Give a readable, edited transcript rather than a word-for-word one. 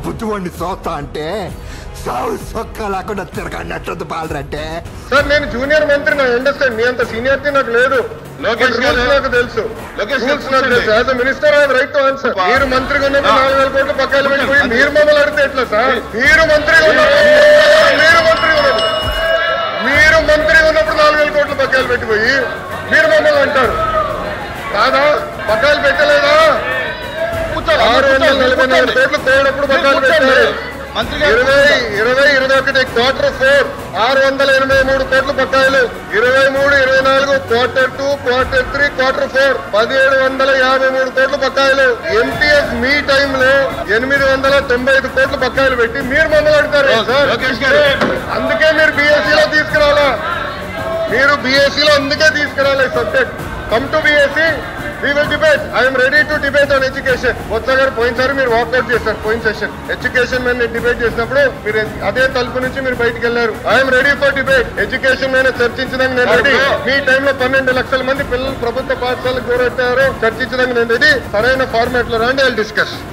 బుద్ధివాడిని చూస్తా అంటే సావు సొక్క లేకుండా తిరగన్నట్టు పాలరంటే. సార్ నేను జూనియర్ మంత్రి, నా అండర్స్టాండ్. మీ అంత సీనియారిటీ నాకు లేదు. నాకు తెలుసు. As a minister I have right to answer. మీరు మంత్రిగా ఉన్నప్పుడు 4,000 కోట్లు పక్కాలు పెట్టిపోయి మీరు మమ్మల్ని అడిగితే ఎట్లా సార్? మీరు మంత్రిగా ఉన్నప్పుడు 4,000 కోట్లు పక్కాలు పెట్టిపోయి మీరు మమ్మల్ని అంటారు కాదా? పక్కాలు పెట్టలేదా? 644 కోట్లు కోడప్పుడు పక్కాలు పెట్టారు. 2021 Q4 683 కోట్ల బకాయిలు, 23, 24 Q2, Q3, Q4 1753 కోట్ల బకాయిలు. ఎంపీఎస్ మీ టైంలో 895 కోట్ల బకాయిలు పెట్టి మీరు మమ్మల్ని అడుగుతారు సార్. అందుకే మీరు బీఎస్సీలో తీసుకురావాలా, మీరు బీఎస్సీలో అందుకే తీసుకురావాలి subject. Come to BSc, we will debate. I am ready to debate on education. Botsa గారు పోయినసారి మీరు వాకౌట్ చేశారు పోయిన సెషన్. ఎడ్యుకేషన్ మీద డిబేట్ చేసినప్పుడు మీరు అదే తలుపు నుంచి మీరు బయటకు వెళ్లారు. I'm ready for debate. Education మీద చర్చించడానికి నేను రెడీ. మీ టైంలో 12 లక్షల మంది పిల్లలు ప్రభుత్వ పాఠశాలకు దూరెట్టారు. చర్చించడానికి నేను రెడీ. సరైన ఫార్మాట్ లో రండి, ఐ విల్ డిస్కస్.